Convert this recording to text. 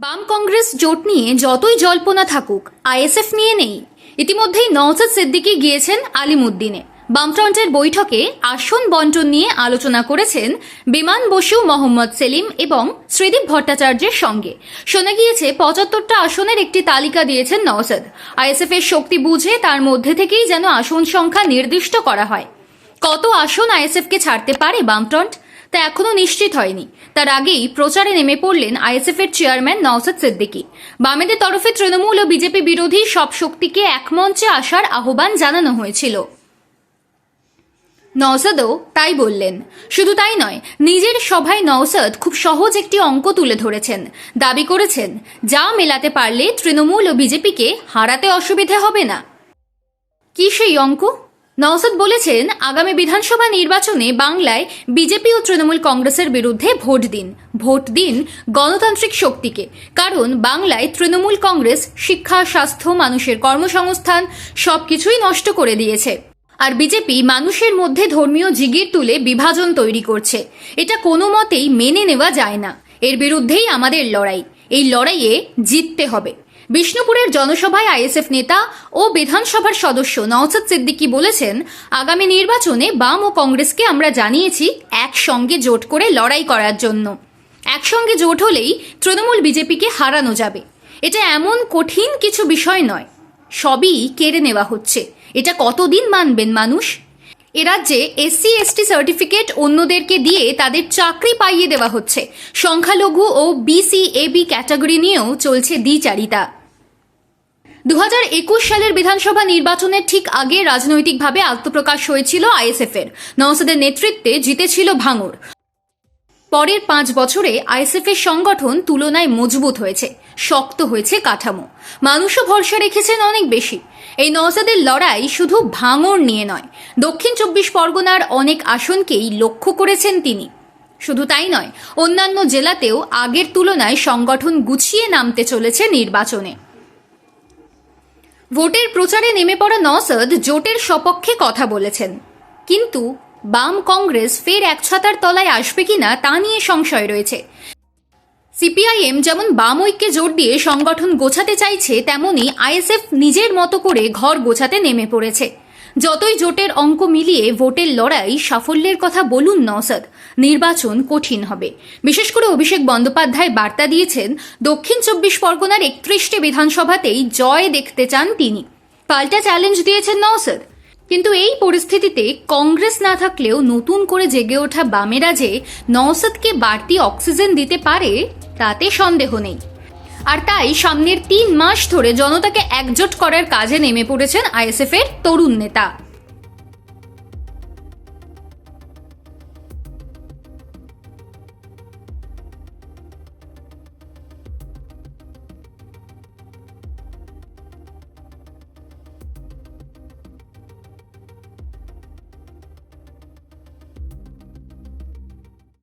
বাম কংগ্রেস জোট নিয়ে যতই জল্পনা থাকুক, আইএসএফ নিয়ে নেই। ইতিমধ্যেই নওশাদ সিদ্দিকী গিয়েছেন আলিমুদ্দিনে। বামফ্রন্টের বৈঠকে আসন বন্টন নিয়ে আলোচনা করেছেন বিমান বসু, মোহাম্মদ সেলিম এবং শ্রীদীপ ভট্টাচার্যের সঙ্গে। শোনা গিয়েছে ৭৫টা আসনের একটি তালিকা দিয়েছেন নওশাদ। আইএসএফ এর শক্তি বুঝে তার মধ্যে থেকেই যেন আসন সংখ্যা নির্দিষ্ট করা হয়। কত আসন আইএসএফ কে ছাড়তে পারে বামফ্রন্ট তা এখনো নিশ্চিত হয়নি। তার আগেই প্রচারে নেমে পড়লেন আইএসএফ এর চেয়ারম্যান নওশাদ সিদ্দিকী। বামেদের তরফে তৃণমূল ও বিজেপি বিরোধী সব শক্তিকে এক মঞ্চে আসার আহ্বান জানানো হয়েছিল। নওশাদও তাই বললেন। শুধু তাই নয়, নিজের সভায় নওশাদ খুব সহজ একটি অঙ্ক তুলে ধরেছেন। দাবি করেছেন, যা মেলাতে পারলে তৃণমূল ও বিজেপিকে হারাতে অসুবিধে হবে না। কি সেই অঙ্ক? নওশাদ বলেছেন, আগামী বিধানসভা নির্বাচনে বাংলায় বিজেপি ও তৃণমূল কংগ্রেসের বিরুদ্ধে ভোট দিন গণতান্ত্রিক শক্তিকে। কারণ বাংলায় তৃণমূল কংগ্রেস শিক্ষা, স্বাস্থ্য, মানুষের কর্মসংস্থান সবকিছুই নষ্ট করে দিয়েছে। আর বিজেপি মানুষের মধ্যে ধর্মীয় জিগির তুলে বিভাজন তৈরি করছে। এটা কোনো মতেই মেনে নেওয়া যায় না। এর বিরুদ্ধেই আমাদের লড়াই। এই লড়াইয়ে জিততে হবে। বিষ্ণুপুরের জনসভায় আইএসএফ নেতা ও বিধানসভার সদস্য নওশাদ সিদ্দিকী বলেছেন, আগামী নির্বাচনে বাম ও কংগ্রেসকে আমরা জানিয়েছি একসঙ্গে জোট করে লড়াই করার জন্য। একসঙ্গে জোট হলেই তৃণমূল বিজেপিকে হারানো যাবে। এটা এমন কঠিন কিছু বিষয় নয়, সবই কেড়ে নেওয়া হচ্ছে। এটা কতদিন মানবেন মানুষ? এ রাজ্যে এসসি এসটি সার্টিফিকেট অন্যদেরকে দিয়ে তাদের চাকরি পাইয়ে দেওয়া হচ্ছে। সংখ্যালঘু ও বিসি এবি ক্যাটাগরি নিয়েও চলছে দ্বিচারিতা। ২০২১ সালের বিধানসভা নির্বাচনের ঠিক আগে রাজনৈতিকভাবে আত্মপ্রকাশ হয়েছিল আইএসএফ এর। নওশাদের নেতৃত্বে জিতেছিল ভাঙড়। পরের ৫ বছরে আইএসএফ এর সংগঠন তুলনায় মজবুত হয়েছে, শক্ত হয়েছে কাঠামো। মানুষও ভরসা রেখেছেন অনেক বেশি। এই নওশাদের লড়াই শুধু ভাঙড় নিয়ে নয়, দক্ষিণ ২৪ পরগনার অনেক আসনকেই লক্ষ্য করেছেন তিনি। শুধু তাই নয়, অন্যান্য জেলাতেও আগের তুলনায় সংগঠন গুছিয়ে নামতে চলেছে নির্বাচনে। ভোটের প্রচারে নেমে পড়া নওশাদ জোটের সপক্ষে কথা বলেছেন, কিন্তু বাম কংগ্রেস ফের এক ছাতার তলায় আসবে কিনা তা নিয়ে সংশয় রয়েছে। সিপিআইএম যেমন বাম ঐক্যে জোর দিয়ে সংগঠন গোছাতে চাইছে, তেমনি আইএসএফ নিজের মতো করে ঘর গোছাতে নেমে পড়েছে। যতই জোটের অঙ্ক মিলিয়ে ভোটের লড়াই সাফল্যের কথা বলুন নওশাদ, নির্বাচন কঠিন হবে। বিশেষ করে অভিষেক বন্দ্যোপাধ্যায় বার্তা দিয়েছেন, দক্ষিণ ২৪ পরগনার ৩১টি বিধানসভাতেই জয় দেখতে চান তিনি। পাল্টা চ্যালেঞ্জ দিয়েছেন নওশাদ। কিন্তু এই পরিস্থিতিতে কংগ্রেস না থাকলেও নতুন করে জেগে ওঠা বামেরা যে নওশাদকে বাড়তি অক্সিজেন দিতে পারে তাতে সন্দেহ নেই। আর তাই সামনের ৩ মাস ধরে জনতাকে একজোট করার কাজে নেমে পড়েছেন আইএসএফ এর তরুণ নেতা।